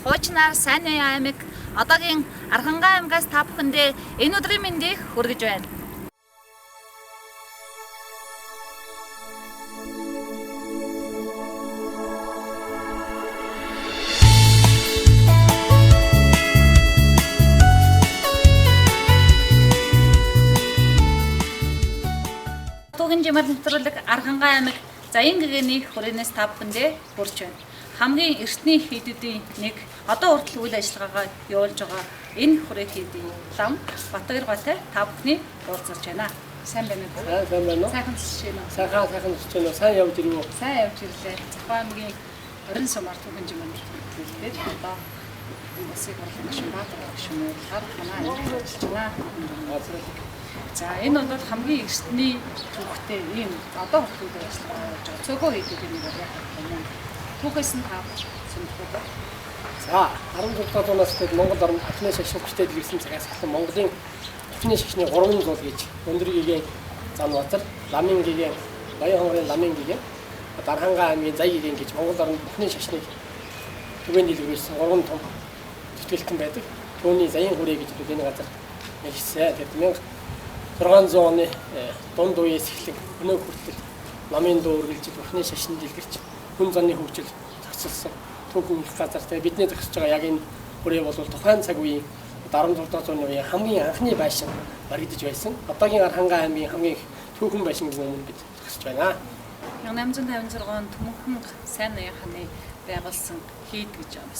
хуучнаар Сайны аймаг одоогийн Архангай аймгаас та бүхэндээ энэ өдрийн мэндийг хүргэж байна. Тугийн жимэр нэвтрүүлэг Архангай аймаг Заян гэгэний хүрээнээс та бүхэндээ хүрч байна. Хамгийн эртний хийдүүдийн нэг одоо хүртэл үйл ажиллагаагаа явуулж байгаа энэ хүрээ хийдийн лам Батбаяр та бүхний уулзарч байна. Сайн байна уу? Сайн байна уу? Сайхан жишээ нь. Сайхан жишээ нь. Сайн явж ирв үү? Сайн явж ирлээ. Зохион аймгийн 20 сумаар тугийн жимэр нэвтрүүлээд одоо Улсын хурлын гишүүн Баатар гишүүнээр манай ажиллаж байна. За энэ бол хамгийн эртний түүхтэй ийм одоо хүртэл үйл ажиллагаа явуулж байгаа цөөхөн хийдүүдийн нэг яг юм. Түүхээс нь тав сонирхолтой. За 16 дуунаас гээд Монгол орнд ахны шашин хүчтэй дэлгэрсэн цагаас эхлэн Монголын ахны шашны 3 зул гэж өндөр гэгийн зан базар, ламын гэгийн, Баян хонгорын ламын гэгийн, Архангай аймгийн Зай гэгийн гэж Монгол орнд ахны шашныг түгээн дэлгэрсэн 3 том зүтгэлтэн байдаг. Түүний Заян хүрээ гэж энэ газар нэлсэн. Тэгээд 1600 оны дунд үеэс эхлэн өнөө хүртэл ламын дуу үргэлжлэж ахны шашин дэлгэрч хүн заны хөгжил зохицолсон түүхэн их газар. Тэгээ бидний зохицож байгаа яг энэ хүрээ бол тухайн цаг үеийн 16 дугаар үеийн хамгийн анхны байшин баригдаж байсан. Одоогийн Архангай аймгийн хамгийн их түүхэн байшин гэсэн өмнө бид зохицож байна. 1856 онд Төмөнхөн сайн ноён хааны байгуулсан хийд гэж байна.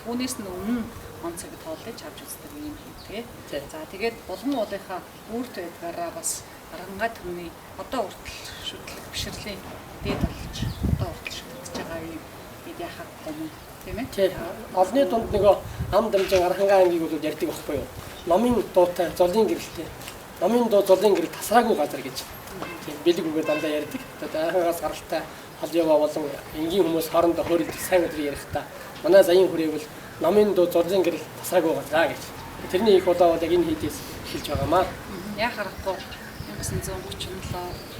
Түүнээс нь өмнө онцог тоолж авч үздэг юм тий. За тэгээд булган уулынхаа үрт байдгаараа бас Архангай төмний одоо хүртэл шүтлэг бишрлийн дээд болж одоо хүртэл шүтлэж байгаа юм бид яхад юм тийм ээ. Тий. Олны дунд нөгөө ам дамжин Архангай аймгийг бол ярьдаг байхгүй юу? Номын дуутай золын гэрэлтэй. Номын дуу золын гэрэл тасраагүй газар гэж тийм бэлэг үгээр дандаа ярьдаг. Одоо Архангайгаас гаралтай хол яваа болон энгийн хүмүүс хоорондоо хөөрөлж сайн өдрийг ярихдаа манай Заян хүрээг бол номын дуу золын гэрэл тасраагүй газар гэж. Тэрний их удаа бол яг энэ хийдээс эхэлж байгаамаа. Яа харахгүй 1937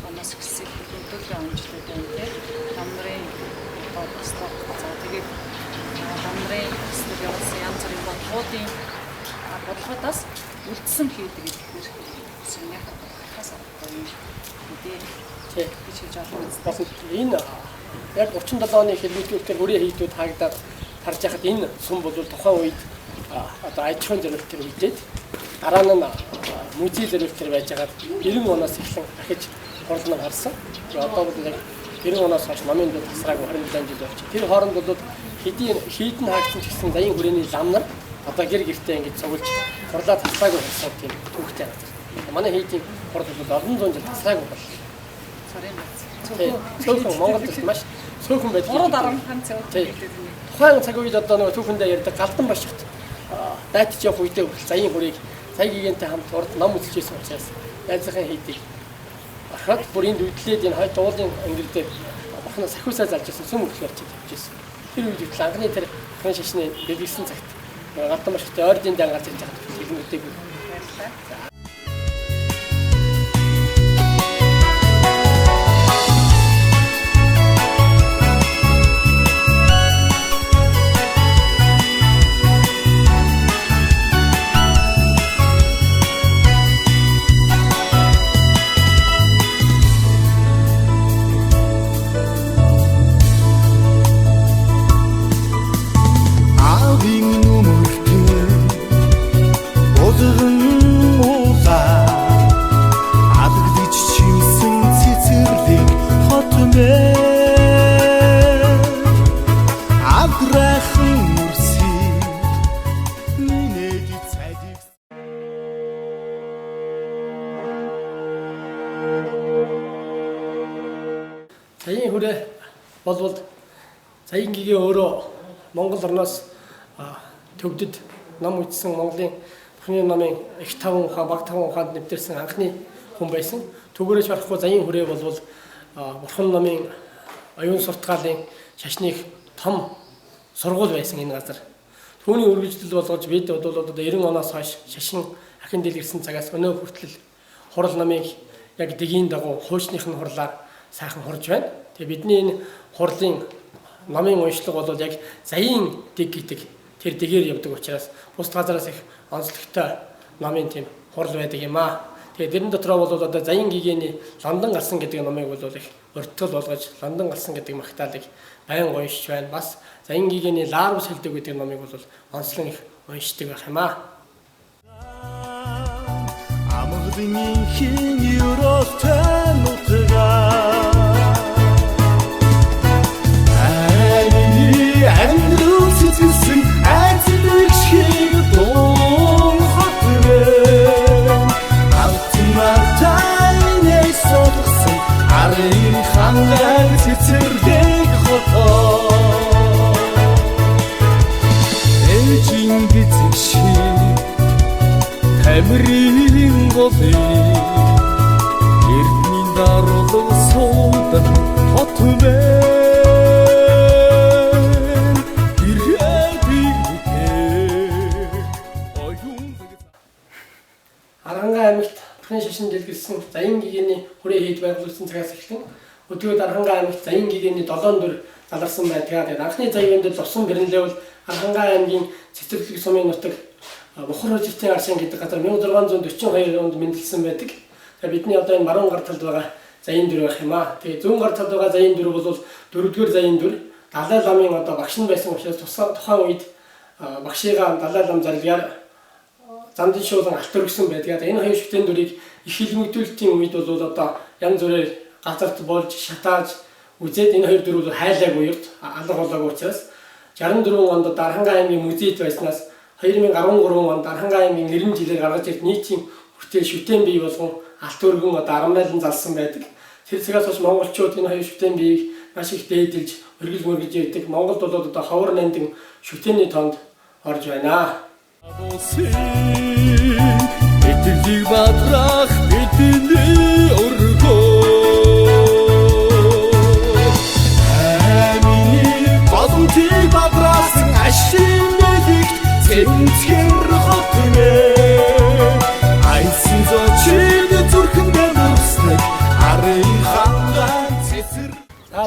оноос эхэлсэн хөдөлгөөний онцлог байна тийм. Намрын бодлого за тэгээд намрын төсөл явуулсан янз бүрийн бодлогын бодлогоос үлдсэн хийдэг гэхээр яа харахгүй хас авахгүй юм. Тий. Гэж хийж байгаа юм. Энэ яг 37 оны хэлбэрээр хүрээ хийдүүд хаагдаад харж байхад энэ сүм бол тухайн үед одоо аж ахуйн зорилтоор хийжээд дараа нь музей зорилтоор байж байгаад 90 оноос эхлэн дахиж хурлан харсан. Одоо бол яг 90 оноос хойш номын дуу тасраагүй 27 жил болж. Тэр хооронд бол хийдэн хаагдсан ч гэсэн Заян хүрээний лам нар одоо гэр гэртээ ингэж цуглаж хурлаа таслаагүй болсон тийм түүхтэй газар. Манай хийдийн хурд бол олон зуун жил таслаагүй бол. Цөөхөн Монголд маш цөөхөн байдаг. 3 дарамтхан цөөхөн гэдэг юм. Тухайн цаг үед одоо нөгөө түүхэндээ ярьдаг галдан башигт дайтж явах үедээ Заян хүрээг Сая гигэнтэй хамт урд ном үзчихсэн учраас найзынхаа хийдийг ахад бүр энд үдлээд энэ хойд уулын ангир дээр бахна сахиусаа залж ирсэн сүм өглөөр чиж явжсэн. Тэр үед л анхны тэр хэн шашны дэлгэсэн цагт галдан башигт ойрдын дан гарч ирж байгаа хэлэн үтэйг баярлалаа. Заян хүрээ болвол Заян гэгээ өөрөө Монгол орноос төгдөд ном үздсэн Монголын бүхний номын их таван ухаан, баг таван ухаанд нэвтэрсэн анхны хүн байсан. Түгээрэж барахгүй Заян хүрээ болвол бурхан номын оюун суртгаалын шашны том сургууль байсан энэ газар. Түүний үргэлжлэл болгож бид одоо 90 оноос хойш шашин ахин дэлгэрсэн цагаас өнөө хүртэл хурал намыг яг дэгийн дагуу хуучных нь хурлаар сайхан хурж байна. Тэгээ бидний энэ хурлын номын уншлага бол яг заяын дэг гэдэг тэр дэгээр явдаг учраас бус газараас их онцлогтой номын тийм хурал байдаг юм аа. Тэгээд дэрэн дотроо бол одоо заян гигэний Лондон гарсан гэдэг номыг бол их уртгал болгож Лондон гарсан гэдэг магтаалыг байн уншиж байна. Бас заян гигэний Ларвс хэлдэг гэдэг номыг бол онцлон их уншдаг байх юм аа. Амгалын хин юростой нутгаа Аймны амьдрал сэтгэсэн айцлыг шиг дуу хотвэн Алтмартай содсон арын хангаар цэцэрлэг хотоо Эжин бицэг шиг Тамирын голын эрдний дарулаг суудан хот байна Аранга аймагт Бурхны шашин дэлгэрсэн заян гигэний хүрээ хийж байгуулсан цагаас эхлэн өдгөөд Аранга аймагт заян гигэний 7 дүр заларсан байдгаа. Тэгээд анхны заяанд зовсон гэрнлэвэл Аранга аймгийн цэцэрлэг сумын нутаг Бохор хожигтын аршин гэдэг газар 1642 онд мэндэлсэн байдаг. Тэгээ бидний одоо энэ маруун гар талд байгаа заян дүр байх юм аа. Тэгээ зүүн гар талд байгаа заян дүр бол 4-р заян дүр. Далай ламын одоо багш нь байсан учраас тухайн үед багшигаа Далай лам зарлагаар замдын шуулан алт өргөсөн байдаг. Энэ хоёр шүтэн дүрийг их хилмигдүүлэлтийн үед бол одоо янз бүрээр газарт болж шатааж үзээд энэ хоёр дүр бол хайлаагүй юрд алга болоогүй учраас 64 онд Аранга аймгийн музейд байснаас 2013 онд Аранга аймгийн 90 жилээр гаргаж ирсэн нийтийн хүртэл шүтэн бий болгон алт өргөн одоо 10 майлан залсан байдаг. Тэр цагаас хойш монголчууд энэ хоёр шүтэн биеийг маш их дээдэлж өргөл мөргөж явдаг. Монголд бол одоо ховор нандин шүтэний тоонд орж байна. Эдэлийг бадрах бидний өргөө Амины боломжийг бадрасан ашиг Цэнцгэр хотвэ Айсан зочид зүрхэндээ мөрснэг Арын хангаан цэцэр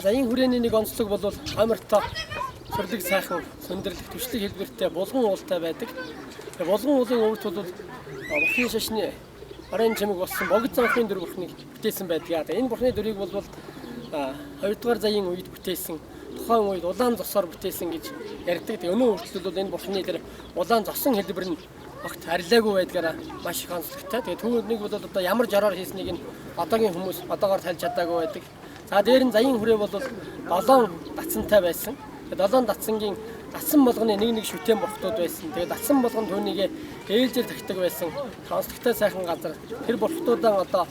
Заян хүрээний нэг онцлог бол хамартай сүрлэг сайхан сөндөрлөх түшлэг хэлбэртэй булган уултай байдаг. Тэгээ булган уулын өвөрт бол Бурхны шашны орон чимэг болсон богд замхын дүр бурхныг бүтээсэн байдаг. Энэ бурхны дүрийг бол 2-р заян үед бүтээсэн тухайн үед улаан зосоор бүтээсэн гэж ярьдаг. Тэгээ өнөө хүртэл бол энэ бурхны тэр улаан зосон хэлбэр нь огт арилаагүй байдгаараа маш их онцлогтой. Тэгээ түүнийг бол одоо ямар жороор хийснийг нь одоогийн хүмүүс одоогоор тайлж чадаагүй байдаг. За дээр нь заян хүрээ бол 7 датсантай байсан. Тэгээ 7 датсангийн датсан болгоны нэг шүтэн бурхтууд байсан. Тэгээ датсан болгон түүнийг ээлжээр тагтдаг байсан. Онцлогтой сайхан газар. Тэр бурхтуудаа одоо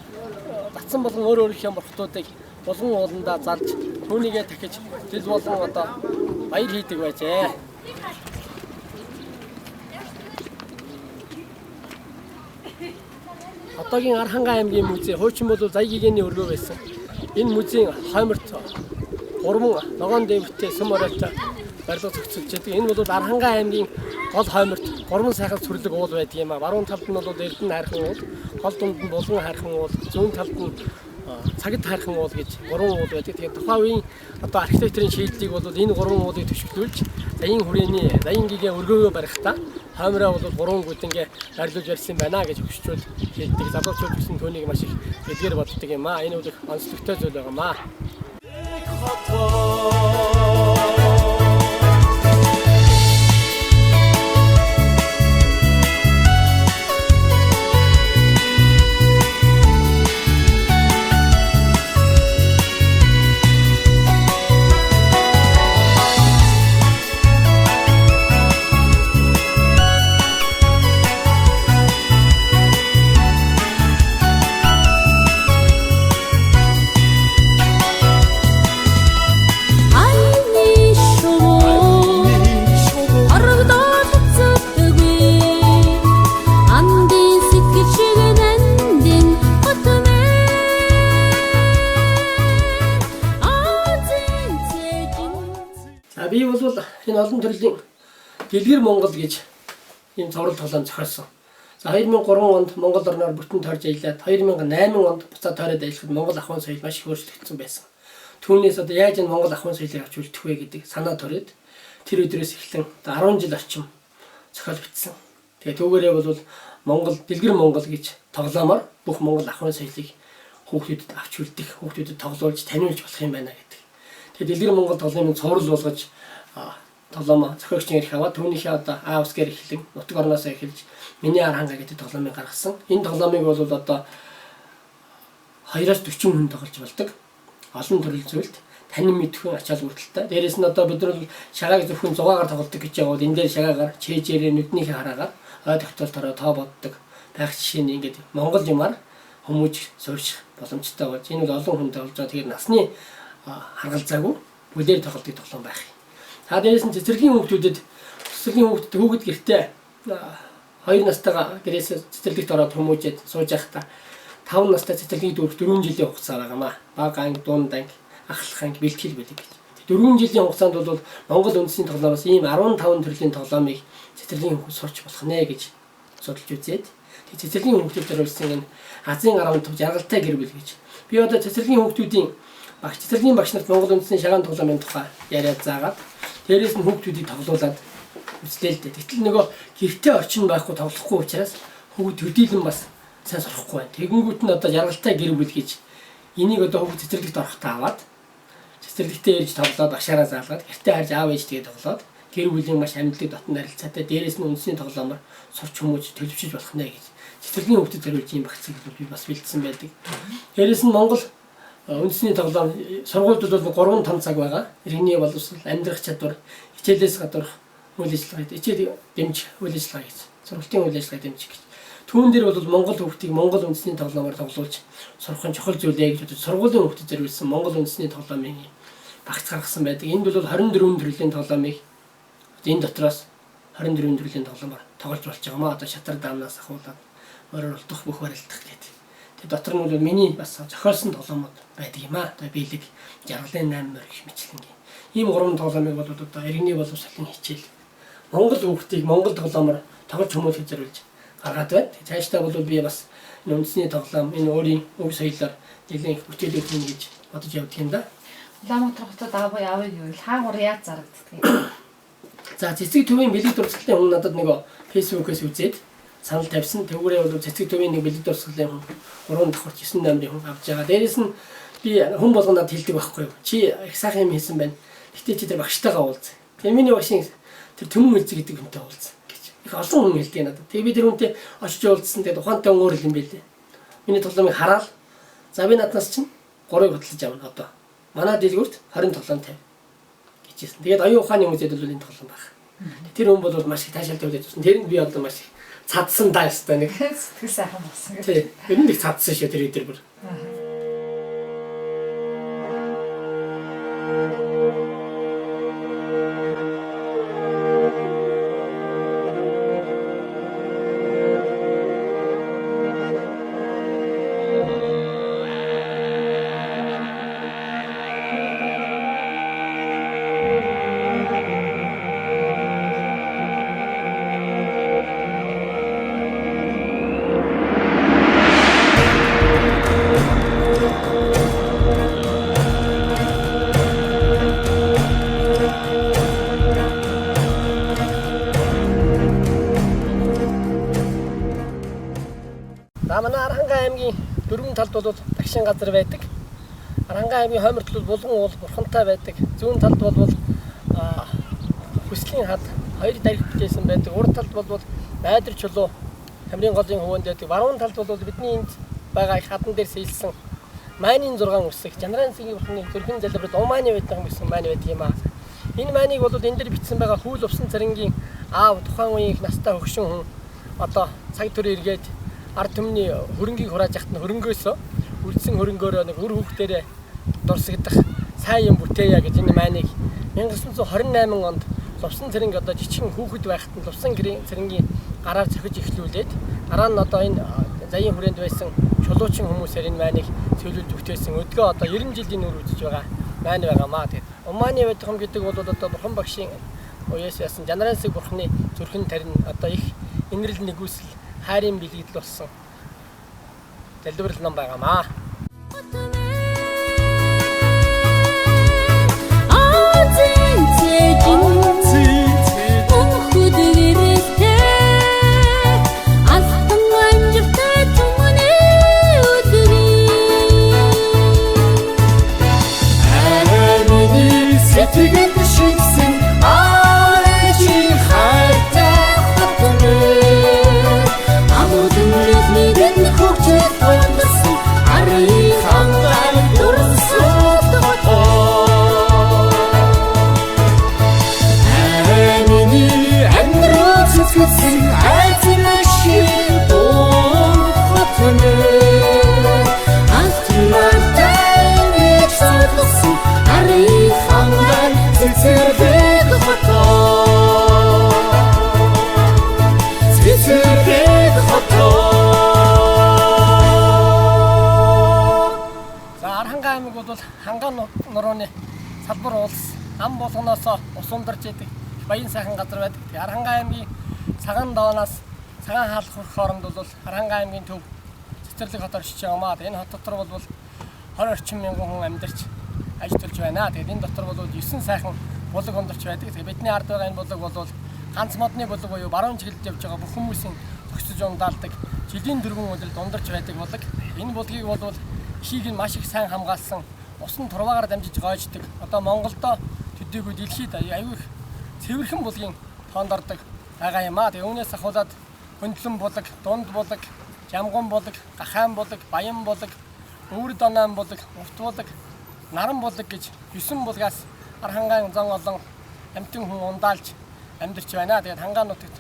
датсан болгон өөрийнхөө бурхтуудыг булган ууландаа зарж түүнийгээ дахиж жил болгон одоо баяр хийдэг байжээ. Одоогийн Аранга аймгийн музей хуучин бол заян гигэний өргөө байсан. Энэ музейн хойморт 3 ногоон дээвртэй сүм оройтой барилга зохицуулж байдаг. Энэ бол Аранга аймгийн гол хойморт 3 сайхан сүрлэг уул байдаг юм а. Баруун талд нь бол Эрдэнэ хайрхан уул, гол дунд нь Булган хайрхан уул, зүүн талд нь Цагт хайрхан уул гэж 3 уул байдаг. Тэгээд тухайн үеийн одоо архитектурын шийдлийг бол энэ 3 уулыг төшөглүүлж заян хүрээний заян гигээ өргөөгөө барихтаа хоймороо бол 3 гүдэнгээ барилуулж барьсан байна гэж хөшчүүд хэлдэг. Залуучууд гэсэн түүнийг маш их эдгээр боддог юм а. Энэ бол онцлогтой зүйл байгаа маа. Би бол энэ олон төрлийн Дэлгэр Монгол гэж ийм цоврал тоглоом зохиосон. За 2003 онд Монгол орноор бүтэн тойрж аялаад 2008 онд буцаад тойроод аялахад Монгол ахуйн соёл маш их өөрчлөгдсөн байсан. Түүнээс одоо яаж энэ Монгол ахуйн соёлыг авч үлдэх вэ гэдэг санаа төрөөд тэр өдрөөс эхлэн одоо 10 жил орчим зохиол бичсэн. Тэгээ түүгээрээ бол Монгол дэлгэр Монгол гэж тоглоомоор бүх Монгол ахуйн соёлыг хүүхдүүдэд авч үлдэх, хүүхдүүдэд тоглуулж таниулж болох юм байна гэдэг. Тэгээ дэлгэр Монгол тоглоомын цуврал болгож тоглоом зохиогчийн эрх аваад түүнийхээ одоо аавсгээр эхлэн нутаг орноос эхэлж миний ар ханга гэдэг тоглоомыг гаргасан. Энэ тоглоомыг бол одоо 2-40 хүн тоглож болдог. Олон төрөл зүйлд танин мэдхэн ачаал бүрдэлтэй. Дээрээс нь одоо бид нар шагааг зөвхөн 100-аар тоглодог гэж яваад энэ дээр шагаагаар чэжээрээ нүднийхээ хараагаар ой тогтоолтороо тоо боддог байх жишээ нь ингээд Монгол юмар хүмүүж суурьших боломжтой болж энэ бол олон хүн тоглож байгаа. Тэгэхээр насны харгалзаагүй бүлээр тоглодог тоглоом байх. Та дээрээс нь цэцэрлэгийн хүүхдүүдэд хүүхэд гэртээ 2 настайгаа гэрээсээ цэцэрлэгт ороод хүмүүжээд сууж байхдаа 5 настай цэцэрлэгийн дүүрэх 4 жилийн хугацаа байгаамаа. Бага анги, дунд анги, ахлах анги бэлтгэл байдаг гэж. 4 жилийн хугацаанд бол Монгол үндэсний тоглоомоос ийм 15 төрлийн тоглоомыг цэцэрлэгийн хүүхэд сурч болох нэ гэж судалж үзээд цэцэрлэгийн хүүхдэд зориулсан энэ Азийн гаруун төв жаргалтай гэр бүл гэж. Би одоо цэцэрлэгийн хүүхдүүдийн цэцэрлэгийн багш нарт Монгол үндэсний шагаан тоглоомын тухай яриад заагаад дээрээс нь хүүхдүүдийг тоглуулад үзлээ л дээ. Гэтэл нөгөө гэртээ орчин байхгүй тоглохгүй учраас хүүхд төдийлөн бас сайн сурахгүй байна. Тэгэнгүүт нь одоо жаргалтай гэр бүл гэж энийг одоо хүүхд цэцэрлэгт орохдоо аваад цэцэрлэгтээ ирж тоглоод агшаараа заалгаад гэртээ харж аав ээж тэгээд тоглоод гэр бүлийн маш амьдлаг дотн харилцаатай дээрээс нь үндэсний тоглоомоор сурч хүмүүж төлөвшөж болох нэ гэж цэцэрлэгийн хүүхдэд зориулж ийм багцыг би бас бэлдсэн байдаг. Дээрээс нь Монгол үндэсний тоглоом сургуульд бол 3-5 цаг байгаа. Иргэний боловсрол, амьдрах чадвар, хичээлээс гадуурх үйл ажиллагаа, хичээл дэмжих үйл ажиллагаа гэж. Сургалтын үйл ажиллагаа дэмжих гэж. Түүн дээр бол Монгол хүүхдийг Монгол үндэсний тоглоомоор тоглуулж сурах нь чухал зүйл ээ гэж бодож сургуулийн хүүхдэд зориулсан Монгол үндэсний тоглоомын багц гаргасан байдаг. Энд бол 24 төрлийн тоглоомыг энэ дотроос 24 төрлийн тоглоомоор тоглож болж байгаа маа. Одоо шатар даамнаас ахуулаад өөрөөр улдах бүх барилдах гэдэг. Тэгээ дотор нь бол миний бас зохиолсон тоглоомод байдаг юм аа. Одоо биелэг, жаргалын 8 морь гэх мэтлэнгийн. Ийм 3 тоглоомыг бол одоо иргэний боловсролын хичээл Монгол хүүхдийг Монгол тоглоомоор тоглож хүмүүжих зориулж гаргаад байна. Цаашдаа бол би бас энэ үндэсний тоглоом, энэ өөрийн өв соёлоор нэлийн бүтээлүүд хийнэ гэж бодож явдаг юм да. Улаанбаатар хотод аавын явыг хаагур яаж зарагддаг. За цэцэг төвийн бэлэг дурсгалын хүн надад нөгөө фэйсбүүкээс үзээд санал тавьсан. Тэгвэрээ бол цэцэг төвийн нэг бэлэг дурсгалын хүн 3 давхарч 9 номерын хүн авч байгаа. Дээрээс нь би хүн болгонод хэлдэг байхгүй юу. Чи их сайхан юм хийсэн байна. Гэтэ чи тэр багштайгаа уулз. Тэгээ миний багшийн тэр төмөн хэлцэг гэдэг хүнтэй уулз гэж. Их олон хүн хэлдэг надад. Тэгээ би тэр хүнтэй очиж уулзсан. Тэгээ ухаантай өөр юм байлээ. Миний тоглоомыг хараад за би надаас чинь 3-ыг хөтлөж авна одоо. Манай дэлгүүрт 20 тоглоом тавь гэжсэн. Тэгээд оюун ухааны хүмүүст бол энэ тоглоом баг. Тэр хүн бол маш их таашаалтай үзсэн. Тэрэнд би одоо маш их цадсан даа ёстой нэг. Сэтгэл сайхан болсон. Тий. Тэр нэг цадсан шүү тэр өдөр бүр. Манай Аранхан аймгийн дөрвөн талд бол тагшин газар байдаг. Аранхан аймгийн хойморт бол булган уул бурхантай байдаг. Зүүн талд бол хүслийн хад хоёр дариг бүтээсэн байдаг. Урд талд бол найдар чулуу Хамрын голын хөвөнд байдаг. Баруун талд бол бидний энд байгаа их хадан дээр сэлсэн майнын 6 үсэг Жанран цэгийн бурхны зүрхэн залбирал Умааны байдаг гэсэн майны байдаг юм аа. Энэ майныг бол энэ дээр бичсэн байгаа Хүүл Увсан царингийн аав тухайн үеийн их настай хөгшин хүн одоо цаг төр эргээд ард түмний хөрөнгийг хурааж яхад нь хөрөнгөөс үлдсэн хөрөнгөөрөө нэг өр хүүхдээрээ дурсагдах сайн юм бүтээе гэж энэ майныг 1928 онд Лувсан цэрэнг одоо жижигэн хүүхэд байхад нь Лувсан цэрэнгийн гараар цохиж эхлүүлээд дараа нь одоо энэ заяын хүрээнд байсан чулуучин хүмүүсээр энэ майныг цэвэрлүүлж бүтээсэн. Өдгөө одоо 90 жилийн үр үзэж байгаа майн байгаамаа. Тэгээд Умааны байдхам гэдэг бол одоо бурхан багшийн уяас ясан Жанран цэг бурхны зүрхэн тарин одоо их инэрл нэгүсэл хайрын бэлэгдэл болсон залбирал ном байгаамаа. болгоноос ус ундарч идэг баян сайхан газар байдаг. Аранхай аймгийн Цагаан даваанаас цагаан хаалх хүрэх хооронд бол Аранхай аймгийн төв цэцэрлэг хот оршиж байгаа маа. Энэ хот дотор бол 20 орчим мянган хүн амьдарч ажиллаж байна. Тэгээд энэ дотор бол 9 сайхан булаг ундарч байдаг. Тэгээд бидний ард байгаа энэ булаг бол ганц модны булаг буюу баруун чиглэлд явж байгаа бүх хүмүүсийн зогсож ундаалдаг жилийн дөрвөн үлэлд ундарч байдаг булаг. Энэ булгийг бол ихийг нь маш их сайн хамгаалсан усан турваагаар дамжиж гоождаг. Одоо Монголдо төдийгүй дэлхийд аюу их цэвэрхэн булгийн тоонд ордог байгаа юм аа. Тэгээ үүнээс ахуулаад хөндлөн булаг, дунд булаг, жамгун булаг, гахаан булаг, баян булаг, өвөр донаан булаг, урт булаг, наран булаг гэж 9 булгаас Аранхайн зан олон амтэн хүн ундаалж амьдарч байна. Тэгээд Хангаан нутагт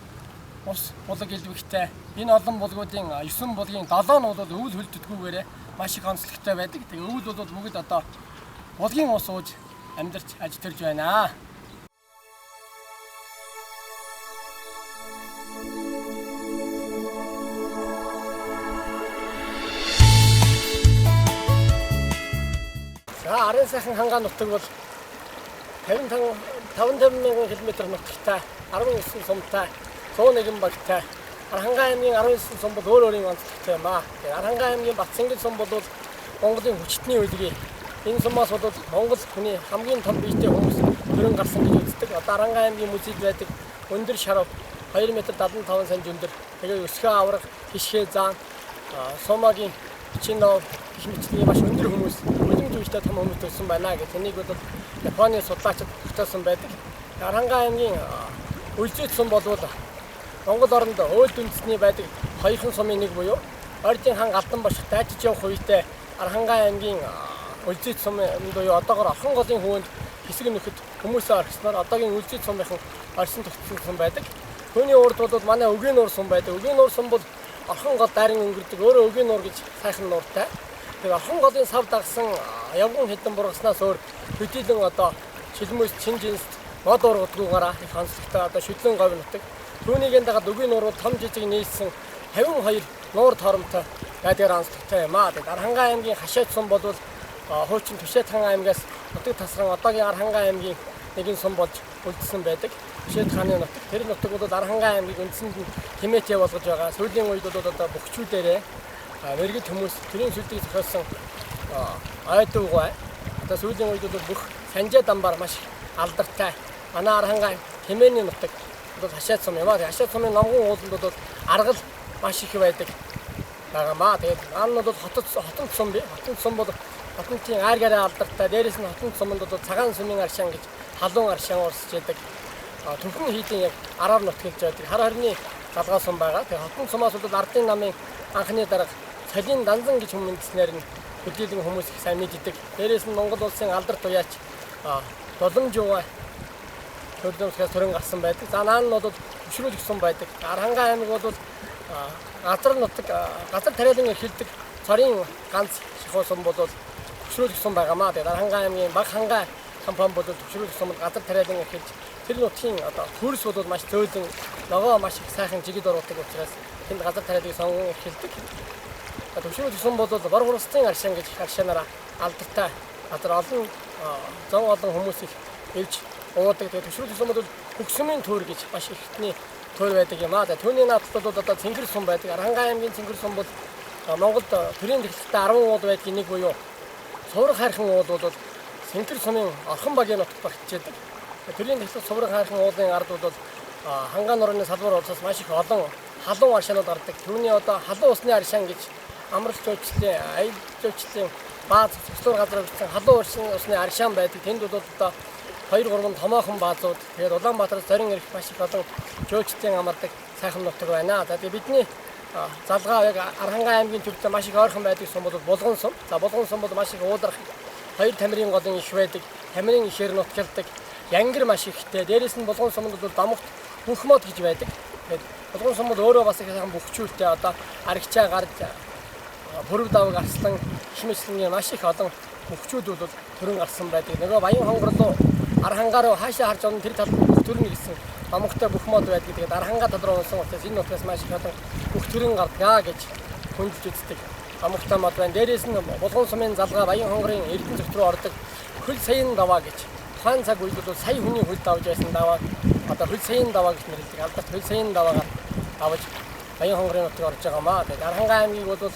ус булаг илвэхтэй. Энэ олон булгуудын 9 булгийн 7 нь бол өвөл хөлддөггүйгээр маш их онцлогтой байдаг. Тэгээ өвөл бол бүгд одоо булгийн ус ууж амьдарч аж төрж байна. Арын сайхан Хангаан нутаг бол 55 мянган км нутагтай, 19 сумтай, 101 багтай. Аранхай аймгийн 19 сум бол өөрийн онцлогтой юм аа. Аранхай аймгийн Батцангил сум бол Монголын хүчтний үлгий. Энэ сумаас бол Монгол хүний хамгийн том биетэй хүмүүс төрөн гарсан гэж үздэг. Одоо Аранхай аймгийн музейд байдаг өндөр шарав 2 м 75 см өндөр. Тэгээ өсгөө авраг, хишхээ заан, сумагийн чиноо их мэтний маш өндөр хүмүүс, үлэм зүйлтэй том хүмүүс төрсэн байна гэх энийг бол Японы судлаачид тогтоосон байдаг. Аранхай аймгийн үлзийт сум бол Монгол оронд өөл үндэсний байдаг хоёрхан сумын нэг буюу Ордын хаан Галдан бошх дайчиж явах үедээ Аранхай аймгийн үлзийт сум буюу одоогоор Орхон голын хөвөнд хэсэг нөхөд хүмүүсээ орхисноор одоогийн үлзийт сумынхан орсон тогтсон сум байдаг. Түүний урд бол манай Өгийн нуур сум байдаг. Өгийн нуур сум бол Орхон гол дайран өнгөрдөг өөрөө Өгийн нуур гэж сайхан нууртай. Тэгээд Орхон голын сав дагсан явган хэдэн бургаснаас өөр хөдөлгөн одоо шилмэс чин жинст мод ургадгүйгаараа их онцлогтой одоо шүтлэн говь нутаг. Түүнийгээ дагаад Өгийн нуурууд том жижиг нийлсэн 52 нуур торомтой байдгаар онцлогтой юм аа. Тэгээд Аранхай аймгийн Хашаат сум бол хуучин Тушаат хаан аймгаас нутаг тасран одоогийн Аранхай аймгийн нэгэн сум болж үлдсэн байдаг. Тушаат хааны нутаг. Тэр нутаг бол Аранхай аймгийг үндсэнд хэмээт явуулж байгаа. Сүүлийн үед бол одоо бөхчүүдээрээ мэрэгд хүмүүс тэрийн сүлдийг зохиосон айдуугай. Одоо сүүлийн үед бол бүх санжаа дамбар маш алдартай. Манай Аранхай хэмээний нутаг бол Хашаат сум юм аа. Хашаат сумын номгон ууланд бол аргал маш их байдаг. Багамаа. Тэгээд аанууд бол хотод сум бий. Хотод сум бол хотын ааргаараа алдартай. Дээрээс нь хотод сумд бол цагаан сүмийн аршаан гэж халуун аршаан урсж байдаг. Төвхөн хийдийн яг араар нутгийг жаадаг. Хар хорны залгаа сум байгаа. Тэгээд хотод сумаас бол ардын намын анхны дарга Цалин Данзан гэж хүмүүндэснээр нь хөдөлгөөн хүмүүс их сайн мэддэг. Дээрээс нь Монгол улсын алдар туяач Боломжууга төрөлмсгээс төрөн гарсан байдаг. За наан нь бол төвшрүүлэх сум байдаг. Аранхай аймаг бол газар нутаг газар тариалан эрхэлдэг цорын ганц шахуу сум бол төвшрүүлэх сум байгаамаа. Тэгээд Аранхай аймгийн Баг хангай компани бол төвшрүүлэх сумд газар тариалан эрхэлж тэр нутгийн одоо хөрс бол маш зөөлөн ногоо маш их сайхан жигд оруудаг учраас тэнд газар тариалыг сонгон эрхэлдэг. Төвшрүүлэх сум бол бор хурцын аршаан гэж аршаанаараа алдартай. Газар олон зон олон хүмүүс их ирж уудаг. Тэгээд төвшрүүлэх сум бол хөгсмийн төр гэж маш ихтний төр байдаг юм аа. Түүний наадлал бол одоо Цэнгэр сум байдаг. Аранхай аймгийн Цэнгэр сум бол Монголд төрийн тэглэлтэй 10 уул байдгийн нэг буюу Сувраг хайрхан уул бол Цэнгэр сумын Орхон багийн нутагт багтжээдэг. Төрийн тэглэлт Сувраг хайрхан уулын ард бол Хангаан нурны салбар улсаас маш их олон халуун аршаанууд гардаг. Түүний одоо халуун усны аршаан гэж амралт жуулчлалын аял жуулчлалын бааз цэцлэр газар өгсөн халуун усны аршаан байдаг. Тэнд бол одоо 2-3 томоохон баазууд тэгээд Улаанбаатараас зорин ирэх маш их олон жуулчлалын амардаг сайхан нутаг байна. За тэгээд бидний залгаа яг Аранхай аймгийн төвдөө маш их ойрхон байдаг сум бол Булган сум. За Булган сум бол маш их уудрах хоёр тамирын голын иш байдаг. Тамирын ишээр нутгалдаг. Янгир маш ихтэй. Дээрээс нь Булган сумд бол дамгт бүхмод гэж байдаг. Тэгээд Булган сум бол өөрөө бас их сайхан бүхчүүлтэй одоо аригчаа гард бүрв давг арслан хэмжлэний маш их олон бүхчүүд бол төрөн гарсан байдаг. Нөгөө Баян хонгор руу Аранхай руу хаашаа харж байгаа тэр тал бүх төрн гэсэн дамгтай бүхмод байдаг. Тэгээд Аранхай тал руу унсан учраас энэ нутгаас маш их олон бүх төрн гардгаа гэж хүндж үздэг. Дамгтай мод байна. Дээрээс нь Булган сумын залгаа Баян хонгорын эрдэнэ зөвт рүү ордог хөл саян даваа гэж тухайн цаг үед бол сая хүний хөл давж байсан даваа одоо хөл саяын даваа гэж нэрлэдэг. Алдарт хөл саяын даваагаар давж Баян хонгорын нутгаар орж байгаамаа. Тэгээд Аранхан аймгийг бол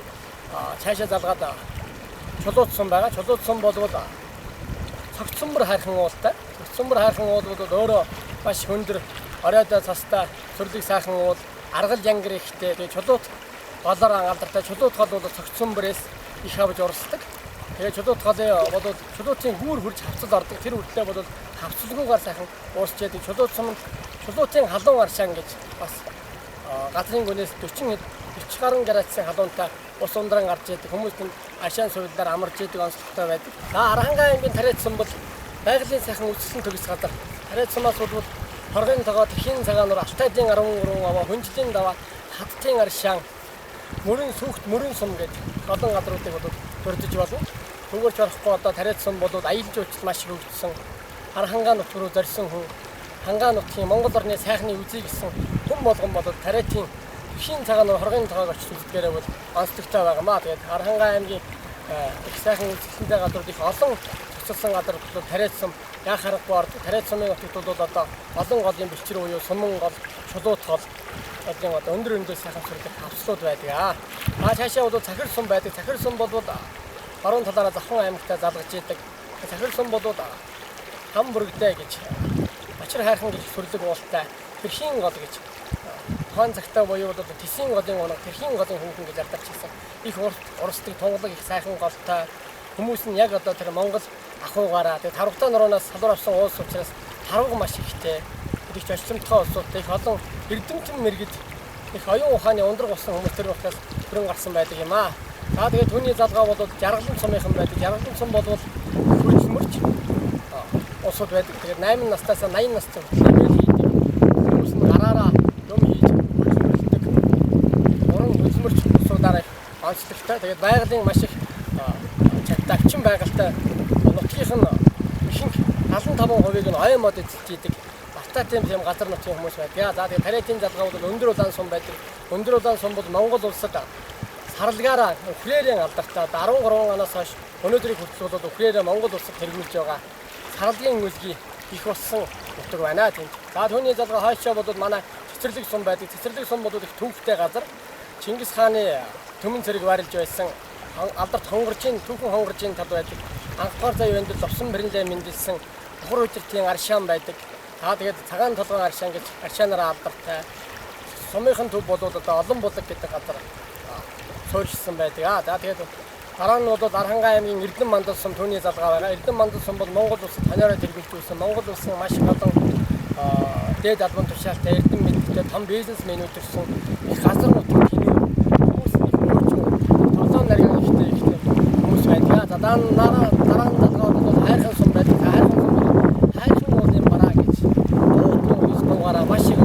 цаашаа залгаад чулуутсан байгаа. Чулуутсан болвол цогцсомбор хайрхан уултай. Цогцсомбор хайрхан уул бол өөрөө маш хөндөр оройдоо цастай сүрлэг сайхан уул аргал янгэр ихтэй. Тэгээд чулуут голоор алдартай чулуут гол бол цогцсомборээс их авж урсдаг. Тэгээд чулуут голын бол чулуутын гүүр хурж хавцал ордог. Тэр үрдээ бол хавцалгүйгээр сайхан уусч яадаг. Чулуутын халуун аршаан гэж бас газрын гүнээс 40 гаруй градусын халуунтай ус ундран гарч идэг хүмүүс нь ашаан сувилдаар амарч идэг онцлогтой байдаг. Аранхан аймгийн тариадсан бол байгалийн сайхан үссэн төгс газар. Тариадсанаас бол хоргын тогоо тэхийн цагаанаар Алтайдын 13 аваа хүнжлийн даваа хаттын аршаан мөрөн сүхт мөрөн сум гэдэг олон газруудыг бол дурдж болно. Түүгээрч орохгүй одоо тариадсан бол аялал жуулчлал маш их хөгжсөн. Аранхан нутг руу зорьсон хүн Хангаан нутгийн Монгол орны сайхны үзий гэсэн хүн болгон болоод тариатын тэхийн цагаанаар хоргын тоогоо очиж үздгээрээ бол онцлогтой байгаамаа. Тэгээд Аранхан аймгийн их сайхан үзэсгэлэнтэй газрууд их олон цоцолсон газар бол тариадсан яа харахгүй ордог. Тариадсаны нутагт бол одоо олон голын бэлчээр буюу суман гол, чулуут гол гэдэг одоо өндөр сайхан сүрлэг хавцлууд байдаг. Цаашаа бол цахир сум байдаг. Цахир сум бол баруун талаараа Завхан аймагтай залгаж идэг. Цахир сум бол хам бүрэгдээ гэж Ачир хайрхан гэж сүрлэг уултай тэрхийн гол гэж хаан цагтаа буюу бол тэсийн голын унаг тэрхийн голын хүүхэн гэж алдарч ирсэн. Их урсдаг тунгалаг их сайхан голтой хүмүүс нь яг одоо тэр Монгол ахуугаараа тэр тарвтаа нуруунаас салуур авсан уус учраас тарваг маш ихтэй. Их зочломтгой улсуудтай их олон эрдэмтэн мэрэгд их оюун ухааны ундраг болсон хүмүүс тэр учраас хүрэн гарсан байдаг юм аа. Тэгээд түүний залгаа бол жаргалан сумынхан байдаг. Жаргалан сум бол хөлсмөрч усууд байдаг. Тэгээд 8 настаас 80 настай хүртэл хийдэг. Хүмүүс нь гараараа юм хийж хөлсмөрчдөг. Уран хөлсмөрч усуудаараа онцлогтой. Тэгээд байгалийн маш их чагтагчин байгальтай нутгийнх нь ихэнх 75%-ийг нь оюун мод эзэлж идэг. Баттай тийм газар нутгийн хүмүүс байдаг. За тэгээд тариатын залгаа бол өндөр улаан сум байдаг. Өндөр улаан сум бол Монгол улсад саралгаараа үхрээрийн алдартай 13 оноос хойш өнөөдрийг хүртэл бол үхрээрээ Монгол улсад хэрэгжүүлж байгаа саралгийн үлгий их болсон нутаг байна тийм. За түүний залгаа хойшоо бол манай цэцэрлэг сум байдаг. Цэцэрлэг сум бол их төвхтэй газар. Чингис хааны төмөн цэрэг барилж байсан алдарт хонгоржийн түүхэн хонгоржийн тал байдаг. Анхдугаар заяа өндөл ловсон бэрнлээ мэндэлсэн ухар үжиртийн аршаан байдаг. Тэгээд цагаан толгойн аршаан гэж аршаанаараа алдартай. Сумынхан төв бол одоо олон булаг гэдэг газар суурьшсан байдаг. За тэгээд дараа нь бол Аранхан аймгийн Эрдэнэ мандал сум түүний залгаа байна. Эрдэнэ мандал сум бол Монгол улсад ханиараа тэргүүлсэн Монгол улсын маш олон дээд албан тушаалтай эрдэм мэдтэй том бизнесмэнүүд төрсэн их газар нутгийн тэнүү хүмүүс их өөрчн толгойн нарийн ихтэй хүмүүс байдаг. За дараа нь залгаа бол хайрхан сум байдаг. Хайрхан бол юм бараа гэж дуугараа маш их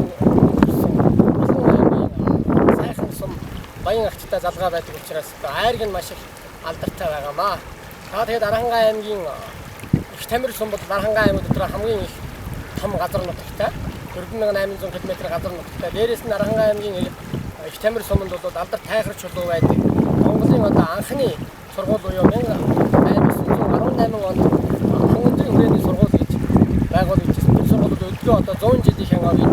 сайхан сум баян агчтай залгаа байдаг учраас айрг нь маш их алдартай байгаамаа. Тэгээд Аранхан аймгийн их тамир сум бол Аранхан аймаг дотор хамгийн их том газар нутагтай 4800 км газар нутагтай. Дээрээс нь Аранхан аймгийн их тамир суманд бол алдар тайхар чулуу байдаг. Монголын одоо анхны сургууль буюу 1818 онд Хангалтын хүрээний сургууль гэж байгуулагдсан. Тэр сургууль өдгөө одоо 100 жилийн хянгаа хийх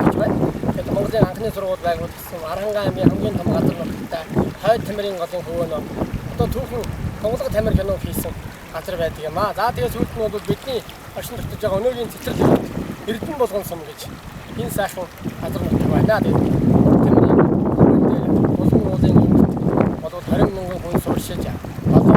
гэж байна. Тэгээд Монголын анхны сургууль байгуулагдсан. Аранхан аймгийн хамгийн том газар нутагтай хойд тамирын голын хөвөнө одоо түүхэн тунгалаг тамир кино хийсэн газар байдаг юм аа. За тэгээд сүүлд нь бол бидний орчин тогтож байгаа өнөөгийн цэцэрлэг Эрдэнэ болгон сум гэж энэ сайхан газар нутаг байна. Тэгээд тамирын олон уулын бол 20 мянган хүн сууршиж олон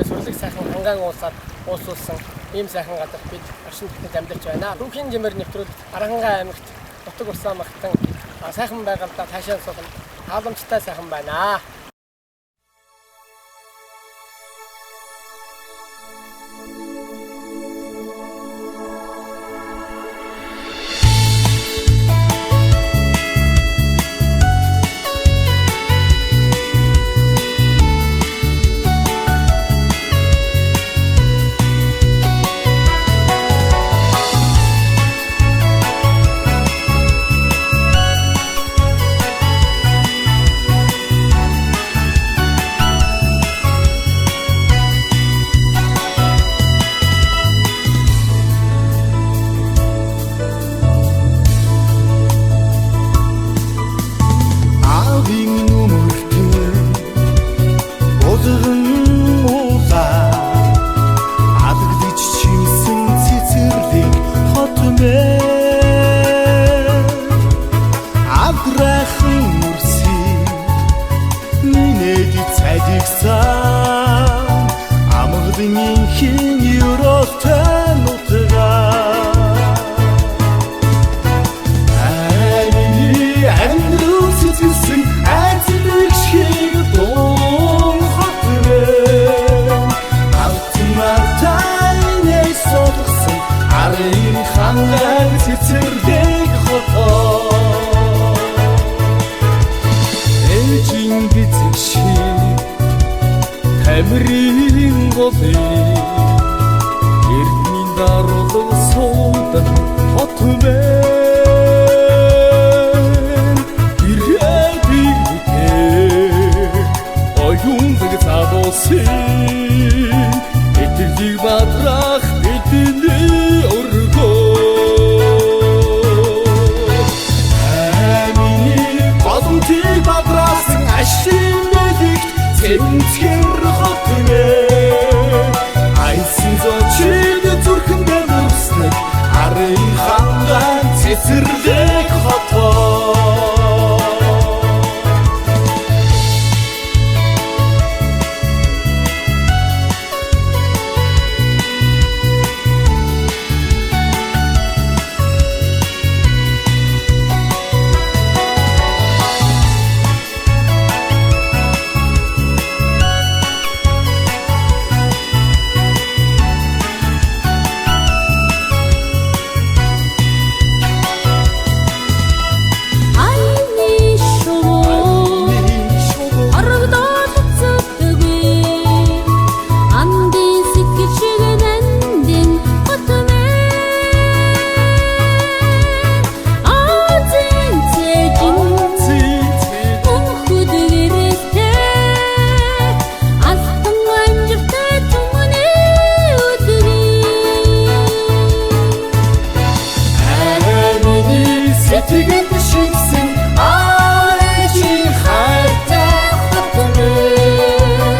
сүрлэг сайхан хангаан уусаад уусуулсан ийм сайхан газар бид орчин тогтож амьдарч байна. Түүхийн жимээр нэвтрүүл Аранхан аймагт нутаг усаа магтан сайхан байгальтай таашаан суулна халамжтай сайхан байна. Дарулан суудаг хот мэн ирээд бигтэй оюундаг цаадуусын этгэлийг бадрах бидний өргөө амины боломжийг бадраасан ашиг мэлэгт цэнцгэр хот мэн айсан зочин зүрхэндээ мөсдөг арын ханган цэцэрлэг хотоо Тэгэн шигсэн аачин хайртай хотмэн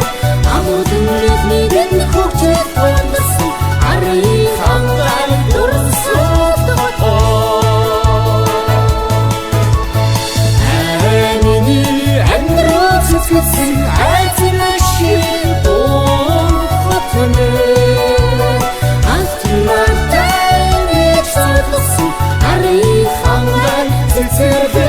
амуудын мэдэн хөгжиж тондсон арын ханган дурсууд хотоо амины амьдрал цэцгэлсэн айцэн шиг дуу хотмэн алтмартай нэг содсон арын ханган цэцэрлэг